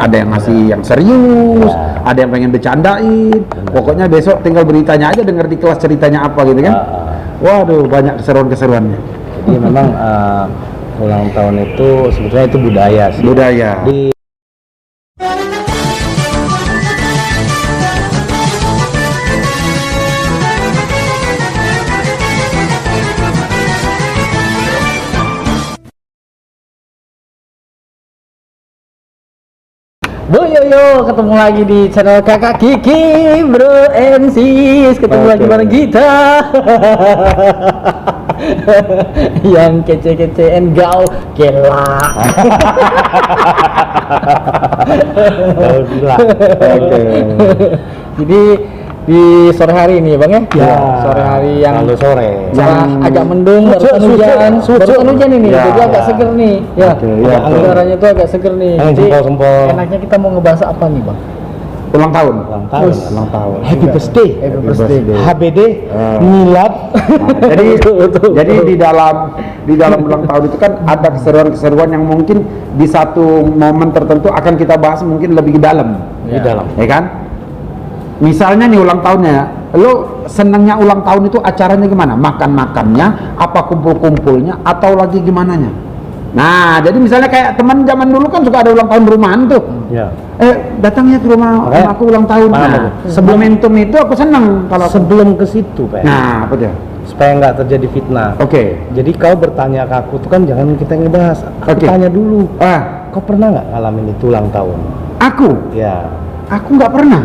ada yang ngasih yang serius, ada yang pengen bercandain. Pokoknya besok tinggal beritanya aja, denger di kelas ceritanya apa gitu kan. Waduh, banyak keseruan-keseruannya. Jadi memang ulang tahun itu sebetulnya itu budaya sih. Budaya. Yo, ketemu lagi di channel Kakak Kiki Bro and Sis. Ketemu lagi bareng kita yang kece-kece and gaul gila. Gaul gila. Jadi di sore hari ini Bang ya? Ya, sore hari yang lalu sore. Yang agak mendung, barusan hujan ini, Ya. jadi agak seger nih. Ya, udaranya tuh agak seger nih. Jadi enaknya kita mau ngebahas apa nih Bang? Ulang tahun. Ulang tahun. Happy birthday. HBD, milad. Jadi di dalam ulang tahun itu kan ada keseruan-keseruan yang mungkin di satu momen tertentu akan kita bahas mungkin lebih dalam. Di dalam. Ya kan? Misalnya nih ulang tahunnya, lo senangnya ulang tahun itu acaranya gimana? Makan-makannya, apa kumpul-kumpulnya, atau lagi gimana nya? Nah, jadi misalnya kayak teman zaman dulu kan suka ada ulang tahun rumahan tuh. Ya. Datangnya ke rumah aku ulang tahun. Nah, momentum itu aku senang kalau sebelum ke situ, Pak. Nah, apa dia? Supaya nggak terjadi fitnah. Oke. Jadi kau bertanya ke aku tuh kan jangan kita ngebahas. Aku tanya dulu. Kau pernah nggak ngalamin itu ulang tahun? Aku? Ya. Aku nggak pernah.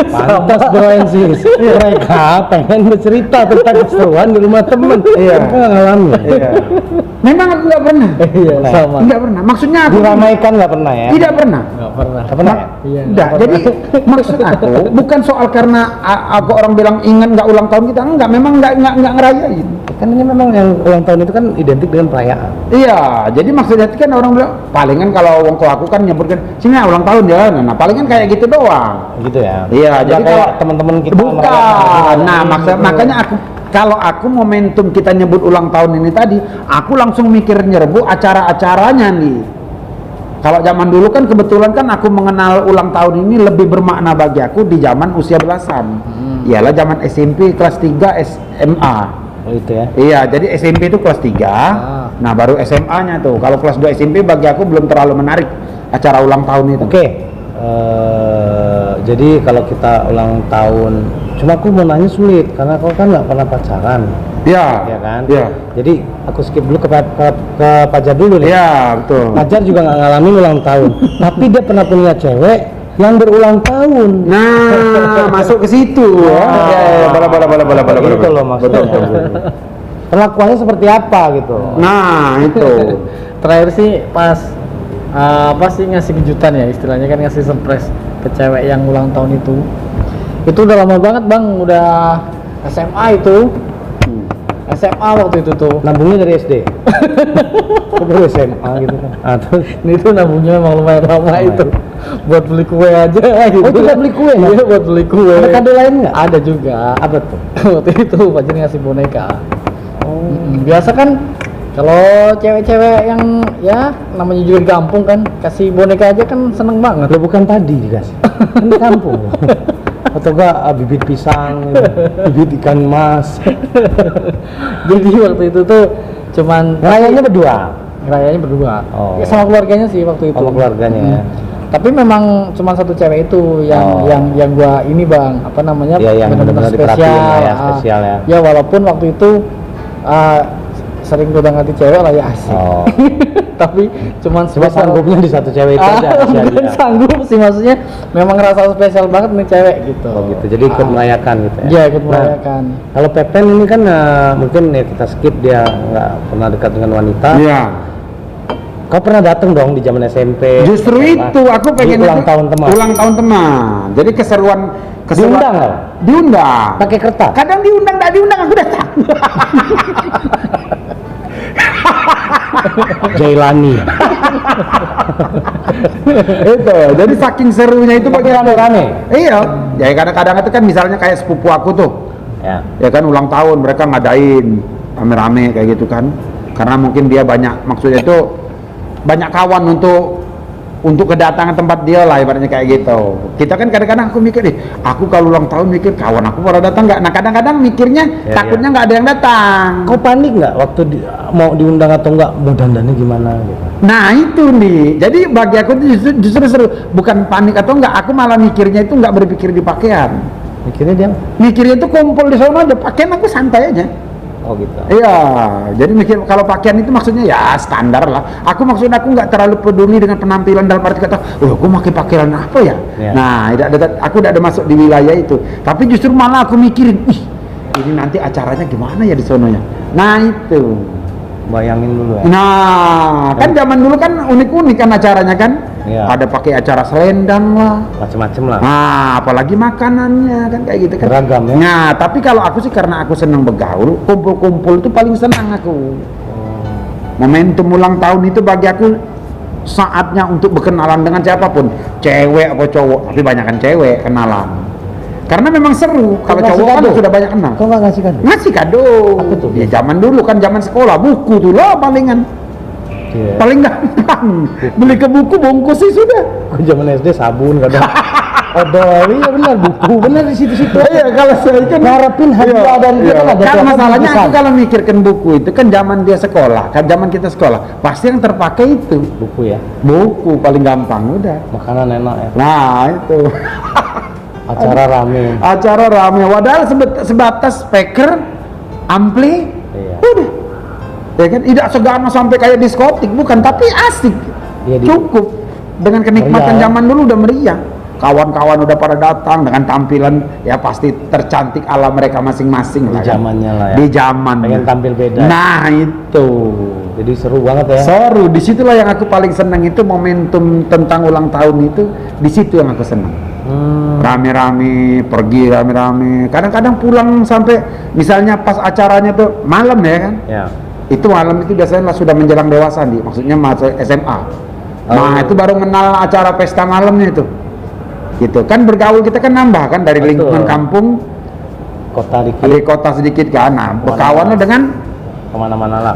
Pantas Bro and Sis. Mereka pengen bercerita tentang keseruan di rumah temen. Iya. Mereka nggak ngalamin. Iya. Memang aku nggak pernah. Iya, sama. Nggak pernah. Maksudnya aku Diramaikan nggak pernah ya? tidak pernah. Nggak pernah. Nggak pernah. Iya. Enggak, jadi maksud aku bukan soal karena aku orang bilang ingat nggak ulang tahun kita, enggak, memang nggak ngerayain. Kan ini memang yang ulang tahun itu kan identik dengan perayaan. Iya, jadi maksudnya kan orang bilang palingan kalau wong tua aku kan nyebutkan sini ulang tahun ya, nah palingan kayak gitu doang. Gitu ya. Iya, jadi kalau teman-teman kita bukan. Nah, makanya kalau aku momentum kita nyebut ulang tahun ini tadi, aku langsung mikir nyerbu acara-acaranya nih. Kalau zaman dulu kan kebetulan kan aku mengenal ulang tahun ini lebih bermakna bagi aku di zaman usia belasan. Iyalah zaman SMP kelas 3 SMA. Oh, itu ya. Iya, jadi SMP itu kelas 3. Nah, baru SMA-nya tuh. Kalau kelas 2 SMP bagi aku belum terlalu menarik acara ulang tahun itu. Oke. Jadi kalau kita ulang tahun, cuma aku mau nanya sulit karena kau kan nggak pernah pacaran. Iya. Ya kan? Iya. Jadi aku skip dulu ke Pajar dulu nih. Iya, betul. Pajar juga nggak ngalamin ulang tahun, tapi dia pernah punya cewek yang berulang tahun. Nah, masuk ke situ. Bola. Gitu loh maksudnya. Perlakuannya seperti apa gitu. Nah, itu. Terakhir sih pas apa sih ngasih kejutan ya, istilahnya kan ngasih surprise ke cewek yang ulang tahun itu. Itu udah lama banget Bang, udah SMA itu. SMA waktu itu tuh. Nabungnya dari SD. Kok baru SMA gitu kan. Terus ini tuh nabungnya emang lumayan lama itu. Buat beli kue aja gitu. Oh, kita beli kue? Iya, buat beli kue. Ada kado lain nggak? Ada juga. Apa tuh? Waktu itu Pacar ngasih boneka. Biasa kan kalau cewek-cewek yang ya namanya juga di kampung kan, kasih boneka aja kan seneng banget. Lo bukan tadi dikasih. Kan di kampung. Atau enggak bibit pisang, bibit ikan mas. Jadi waktu itu tuh cuman Rayanya berdua. Oh. Ya, sama keluarganya sih waktu itu. Sama keluarganya ya. Tapi memang cuma satu cewek itu yang gua ini Bang, apa namanya? Iya, yang benar-benar spesial. Ya, spesial ya. Ya walaupun waktu itu sering godang-ganti cewek lah ya asik. Tapi cuman sanggupnya di satu cewek itu aja. Bukan sanggup sih, maksudnya memang ngerasa spesial banget nih cewek gitu. Oh gitu, jadi ikut merayakan gitu ya? Iya, ikut merayakan. Kalau Pepen ini kan mungkin ya kita skip, dia nggak pernah dekat dengan wanita. Iya. Kau pernah datang dong di zaman SMP? Justru itu aku pengen ulang tahun teman. Ulang tahun teman. Jadi keseruan diundang nggak? Diundang. Pakai kertas? Kadang diundang, nggak diundang aku datang. Jailani. Itu, jadi saking serunya itu bagi rame-rame. Iya, ya kadang-kadang itu kan misalnya kayak sepupu aku tuh. Ya kan ulang tahun mereka ngadain rame-rame kayak gitu kan. Karena mungkin dia banyak, maksudnya itu banyak kawan untuk untuk kedatangan tempat dia lah, ibaratnya kayak gitu. Kita kan kadang-kadang aku mikir, aku kalau ulang tahun mikir kawan aku pada datang nggak. Nah kadang-kadang mikirnya takutnya nggak ada yang datang. Kau panik nggak waktu mau diundang atau nggak, mau dandannya gimana gitu? Nah itu nih, jadi bagi aku itu justru seru, bukan panik atau enggak, aku malah mikirnya itu nggak berpikir di pakaian. Mikirnya itu kumpul di sana aja, pakaian aku santai aja. Oh gitu. Iya, jadi mikir kalau pakaian itu maksudnya ya standar lah. Aku maksudnya aku nggak terlalu peduli dengan penampilan dalam arti kata, aku pakai pakaian apa ya? Nah, aku tidak ada masuk di wilayah itu. Tapi justru malah aku mikirin, ini nanti acaranya gimana ya di sononya. Nah itu. Bayangin dulu ya. Nah, kan zaman dulu kan unik-unik kan acaranya kan. Iya. Ada pakai acara selendang lah, Macem-macem lah. nah apalagi makanannya kan kayak gitu kan. Beragam ya. Nah tapi kalau aku sih karena aku senang bergaul, kumpul-kumpul itu paling senang aku. Momentum ulang tahun itu bagi aku saatnya untuk berkenalan dengan siapapun, cewek atau cowok, tapi banyak kan cewek kenalan. Karena memang seru, kalau ngasih cowok kan kado? sudah banyak kenal. Kau nggak ngasih kado? Ngasih kado. Apa tuh? Ya zaman dulu kan zaman sekolah, buku tuh lah palingan. Iya. Paling gampang beli ke buku bungkus sih sudah. Aku zaman SD sabun kadang. Odol, iya benar, buku benar di situ-situ. Iya kalau saya kan ngarepin hadiah dan kita kan ada kan tiap masalahnya hari aku kalau mikirkan buku itu kan zaman dia sekolah, kan zaman kita sekolah pasti yang terpakai itu buku ya. buku paling gampang udah. Makanan enak ya. Nah itu Acara rame. acara rame, padahal sebatas speaker, ampli, Iya. udah. Ya kan tidak segala sampai kayak diskotik bukan, tapi asik. Iya, Cukup dengan kenikmatan meriah. zaman dulu udah meriah. Kawan-kawan udah pada datang dengan tampilan ya pasti tercantik ala mereka masing-masing Di lah kan. zamannya lah ya. Di zaman. Pengen tampil beda. Nah itu. Jadi seru banget ya. Seru, disitulah yang aku paling senang itu momentum tentang ulang tahun itu, di situ yang aku senang. Rame-rame, pergi rame-rame. Kadang-kadang pulang sampai misalnya pas acaranya tuh malam ya kan. Ya. Itu malam itu biasanya lah sudah menjelang dewasa nih, maksudnya masuk SMA. Nah itu baru kenal acara pesta malamnya itu. Gitu kan, bergaul kita kan nambah kan dari Betul. lingkungan kampung, Kota dikit dari kota sedikit kan. Nah berkawannya dengan kemana-mana lah.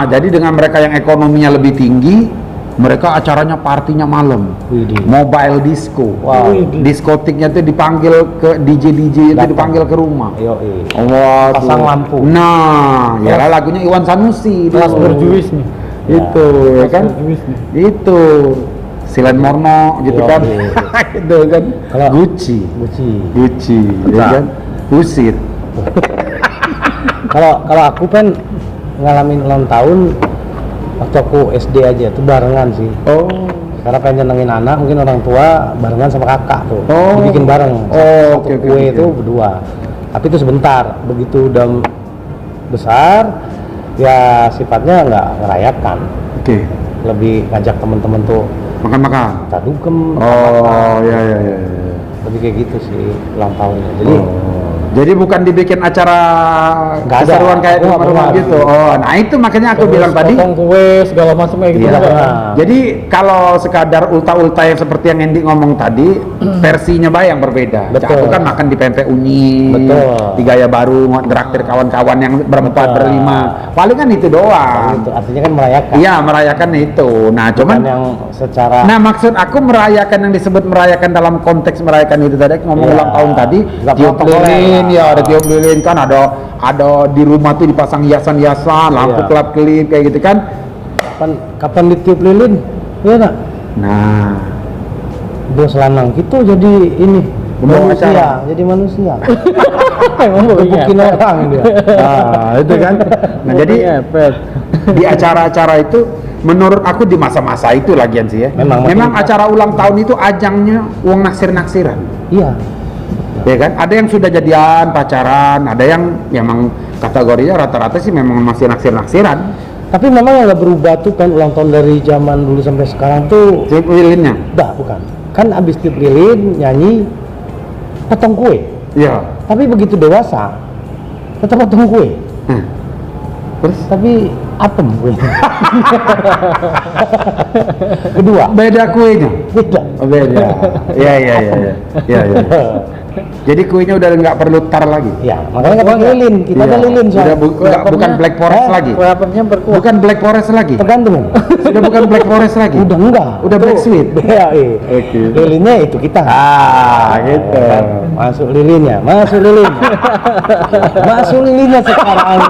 jadi dengan mereka yang ekonominya lebih tinggi, mereka acaranya partinya malam. Widih. Mobile disco. Wow. Diskotiknya tuh dipanggil ke DJ itu Datang. dipanggil ke rumah. Yoi. Wah, Pasang tuh. lampu. Nah, ya lah lagunya Iwan Sanusi. Kelas tuh. berjuis nih. Itu ya kan. Berjuis nih. Itu Silen Morno gitu Iya, kan. iya. Itu kan. Kalau- Gucci. Gucci. Ya Nah. kan. Usit. Kalau aku kan ngalamin ulang tahun waktu aku SD aja tuh barengan sih. Oh. Karena pengen nyenengin anak, mungkin orang tua barengan sama kakak tuh. Oh. Dibikin bareng. Oh, Satu oke, oke, kue oke. itu berdua. Tapi itu sebentar. Begitu udah besar, ya sifatnya nggak ngerayakan. Oke. Lebih ngajak temen-temen tuh Makan-makan. kita dugem. Oh, ya ya ya. Lebih kayak gitu sih ulang tahunnya. Jadi Jadi bukan dibikin acara Nggak ada. keseruan kayak di Aku nggak rumah-rumah pernah. gitu. Oh, nah itu makanya aku bilang tadi. Potong kue segala macam kayak gitu. Iya. nggak pernah. Jadi kalau sekadar ulta-ulta yang seperti yang Andy ngomong tadi, versinya yang berbeda. Betul. Aku kan makan di pempek unyi, Betul. di gaya baru, traktir kawan-kawan yang berempat, Betul. berlima. Paling kan itu doang. itu artinya kan merayakan. Iya, merayakan itu. Nah, Bukan cuman yang secara nah maksud aku merayakan yang disebut merayakan dalam konteks merayakan itu tadi, aku ngomong Iya. ulang tahun tadi, Nggak tiup protokoler lilin, lah. ya ada tiup lilin kan, ada di rumah tuh dipasang hiasan-hiasan, lampu Iya. kelap-kelip kayak gitu kan. kapan ditiup lilin, iya nak? Nah, Bos lanang gitu jadi ini Pembawa manusia, acara. jadi manusia. Emang Gebukin orang dia. nah itu kan. Nah jadi ngepet. di acara-acara itu menurut aku di masa-masa itu lagian sih ya. Memang acara ulang tahun itu ajangnya uang naksir-naksiran. Iya. Ya kan? Ada yang sudah jadian, pacaran, ada yang memang kategorinya rata-rata sih memang masih naksir-naksiran. Tapi memang yang nggak berubah tuh kan ulang tahun dari zaman dulu sampai sekarang tuh. Tiup lilinnya. Bukan. Kan abis tiup lilin nyanyi potong kue. Iya. Tapi begitu dewasa tetap potong kue. Terus Tapi apem kue. Kedua beda kuenya. beda. Oh, beda. Iya iya iya iya. Iya iya. Jadi kuenya udah nggak perlu tar lagi. Ya, makanya nggak pakai lilin. Kita ada Iya. lilin Udah soalnya. bukan Black Forest lagi. Kue apemnya berkuah. Bukan Black Forest lagi. Tergantung. Sudah bukan Black Forest lagi. Udah enggak. Udah Black Sweet. Ya, iya. Oke. Lilinnya itu kita. Gitu. Masuk lilinnya, masuk lilin. Masuk lilinnya sekarang.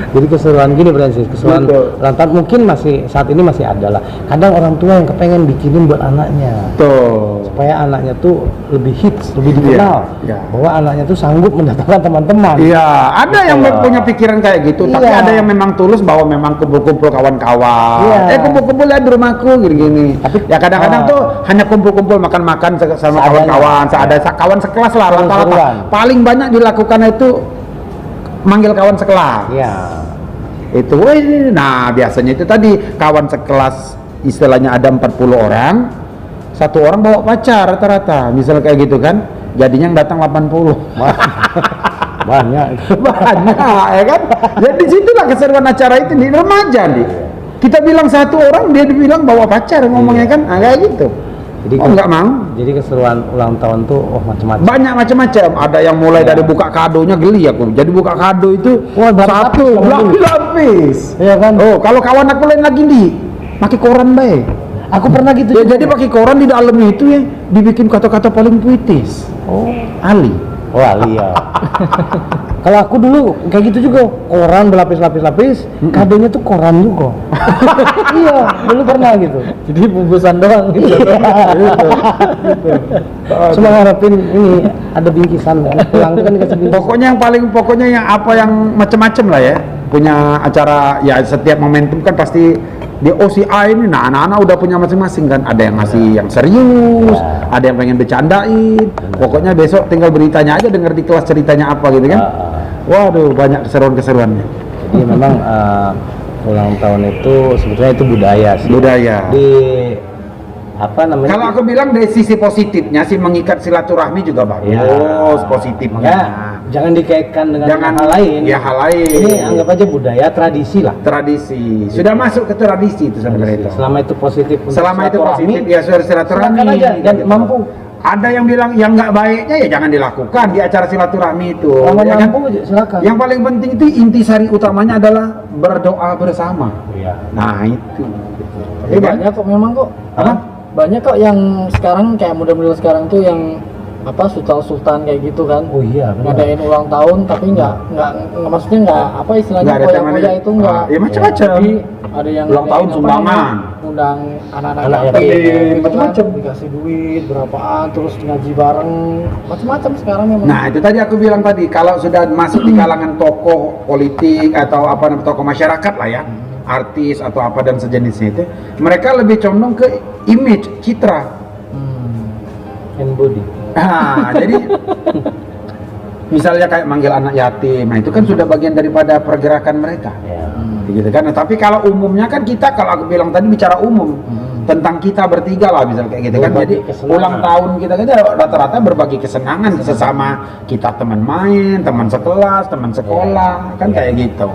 Jadi keseruan gini Francis, keseruan Betul. ulang tahun mungkin masih saat ini masih ada lah. Kadang orang tua yang kepengen bikinin buat anaknya Tuh. supaya anaknya tuh lebih hits, lebih dikenal, Iya. bahwa anaknya tuh sanggup mendatangkan teman-teman. Iya, ada yang Iya. punya pikiran kayak gitu, tapi Iya. ada yang memang tulus bahwa memang kumpul-kumpul kawan-kawan. Iya. Kumpul-kumpul ya di rumahku gini-gini. Tapi- Ya kadang-kadang tuh hanya kumpul-kumpul makan-makan sama Seadanya. kawan-kawan, Iya. kawan sekelas lah rata-rata. Seru-seruan. Paling banyak dilakukan itu manggil kawan sekelas. Iya. Itu, nah biasanya itu tadi kawan sekelas istilahnya ada 40 orang, satu orang bawa pacar rata-rata, misal kayak gitu kan, jadinya yang datang 80. Banyak. Banyak ya kan, jadi situlah keseruan acara itu di remaja nih. Kita bilang satu orang, dia dibilang bawa pacar ngomongnya kan, kayak gitu. Jadi Nggak mau. Jadi keseruan ulang tahun tuh macam-macam. Banyak macam-macam. Ada yang mulai dari buka kadonya geli aku. Jadi buka kado itu Wah, berlapis satu kamu dulu. lapis. Iya kan? Oh, kalau kawan aku lain lagi di pakai koran baik. Aku pernah gitu. Ya, juga. jadi pakai koran di dalamnya itu ya dibikin kata-kata paling puitis. Oh, Ali. wah iya. Kalau aku dulu kayak gitu juga, koran berlapis-lapis-lapis, kadonya tuh koran juga. Iya, dulu pernah gitu. Jadi bungkusan doang gitu. Cuma ngarepin ini ada bingkisan kan, pulang tuh kan dikasih bingkisan. Pokoknya yang apa yang macam-macam lah ya. Punya acara ya setiap momentum kan pasti di OCI ini, nah anak-anak udah punya masing-masing kan. Ada yang ngasih yang serius, ada yang pengen bercandain. Pokoknya besok tinggal beritanya aja, denger di kelas ceritanya apa gitu kan. Waduh, banyak keseruan-keseruannya. Jadi memang ulang tahun itu sebetulnya itu budaya sih. Budaya. Di apa namanya? Kalau aku bilang dari sisi positifnya sih mengikat silaturahmi juga bagus, Ya. positifnya. Makanya jangan dikaitkan dengan Jangan hal lain. Ya hal lain. Ini anggap aja budaya, tradisi lah. Tradisi. Sudah masuk ke tradisi itu sebenarnya itu. Selama itu positif untuk Selama itu silaturahmi, positif ya sudah silaturahmi. silakan aja dan Gitu. mampu. Ada yang bilang yang nggak baiknya ya jangan dilakukan di acara silaturahmi itu. Kalau ya kan? mampu silakan. Yang paling penting itu intisari utamanya adalah berdoa bersama. Iya. Nah itu. Tapi Ya kan? banyak kok memang kok. Apa? Banyak kok yang sekarang kayak model-model sekarang tuh yang apa sultan kayak gitu kan. Oh iya, benar. Ngadain ulang tahun tapi nggak maksudnya nggak apa istilahnya Nggak ada koyak-koyak temannya. itu nggak. Ya macam-macam. Jadi ada yang Ulang tahun ngadain apa sumbangan. namanya, undang anak-anak Anak yatim, yatim, gitu kan, macam-macam. dikasih duit berapaan terus ngaji bareng macam-macam sekarang memang. Nah itu tadi aku bilang tadi kalau sudah masuk di kalangan tokoh politik atau apa namanya tokoh masyarakat lah ya, artis atau apa dan sejenisnya itu, mereka lebih condong ke image, citra. And body. Nah, jadi misalnya kayak manggil anak yatim, nah itu kan sudah bagian daripada pergerakan mereka. Ya. Gitu kan. Nah, tapi kalau umumnya kan kita kalau aku bilang tadi bicara umum tentang kita bertiga lah misal kayak gitu kan. Berbagi Jadi kesenangan. ulang tahun kita kan rata-rata berbagi kesenangan sesama kita teman main, teman sekelas, teman sekolah, kan kayak gitu.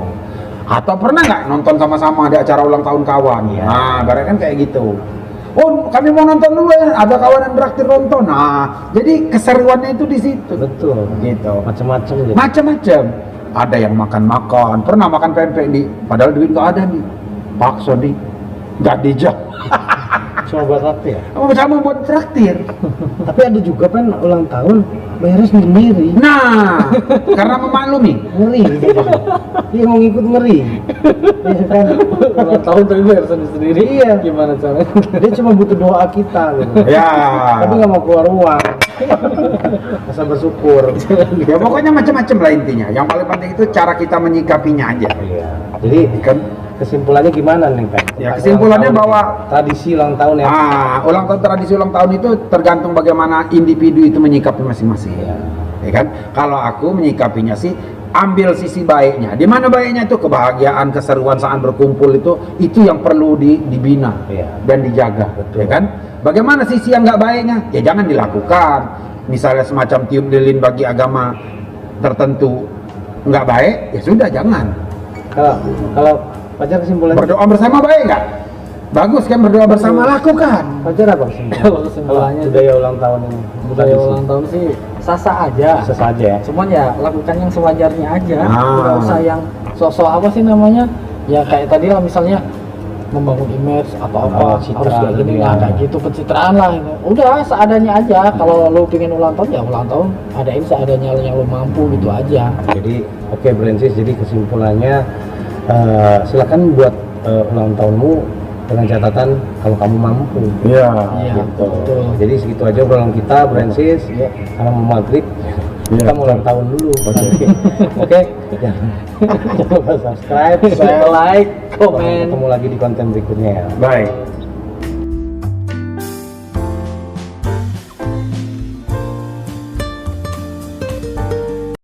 Atau pernah nggak nonton sama-sama di acara ulang tahun kawan? Iya. Nah, barangkali kan kayak gitu. Oh, kami mau nonton dulu ya. Ada kawan yang traktir nonton. Nah, jadi keseruannya itu di situ. Betul. Gitu. Macam-macam gitu. Macam-macam. Ada yang makan-makan, pernah makan pempek nih, padahal duit nggak ada nih. Paksa nih, nggak dijak. Cuma buat apa ya? Sama buat traktir. Tapi ada juga kan ulang tahun bayarnya sendiri. Nah, karena memaklumi. Ngeri gitu. Dia mau ngikut ngeri. Iya kan? ulang tahun tapi bayar sendiri. Iya. Gimana caranya? Dia cuma butuh doa kita gitu. Ya. Tapi nggak mau keluar uang. Asal bersyukur. Ya pokoknya macam-macam lah intinya. Yang paling penting itu cara kita menyikapinya aja. Iya. Jadi Kan? kesimpulannya gimana nih Pak? Ya, kesimpulannya Ulang tahun, bahwa- tradisi ulang tahun ya. Ulang tahun, tradisi ulang tahun itu tergantung bagaimana individu itu menyikapi masing-masing. Iya. Ya kan? Kalau aku menyikapinya sih ambil sisi baiknya. Di mana baiknya itu kebahagiaan, keseruan saat berkumpul itu yang perlu dibina Iya. dan dijaga, Betul. ya kan? Bagaimana sisi yang nggak baiknya? Ya jangan dilakukan. Misalnya semacam tiup lilin bagi agama tertentu nggak baik, ya sudah jangan. Kalau pacar kesimpulannya Berdoa bersama baik nggak? Bagus kan berdoa bersama, lakukan. Pacar apa sih? Kalau kesimpulannya sih, Budaya ulang tahun ini. budaya ulang tahun sih sah-sah aja. Bisa saja ya. Cuman ya lakukan yang sewajarnya aja, Ah. nggak usah yang sosok apa sih namanya, ya kayak tadi lah misalnya membangun image atau apa, citra harus kayak gini gitu lah, ya. kayak gitu pencitraan lah. Udah seadanya aja. Kalau lo pengen ulang tahun ya ulang tahun, adain seadanya yang lo mampu gitu aja. Jadi oke Brancis, jadi kesimpulannya silakan buat ulang tahunmu dengan catatan kalau kamu mampu. Iya. Iya, Gitu. betul. Jadi segitu aja obrolan kita Brancis. Karena mau maghrib kita mau ulang tahun dulu. Oke. Jangan lupa subscribe, Like, Sampai komen. ketemu lagi di konten berikutnya ya. Baik.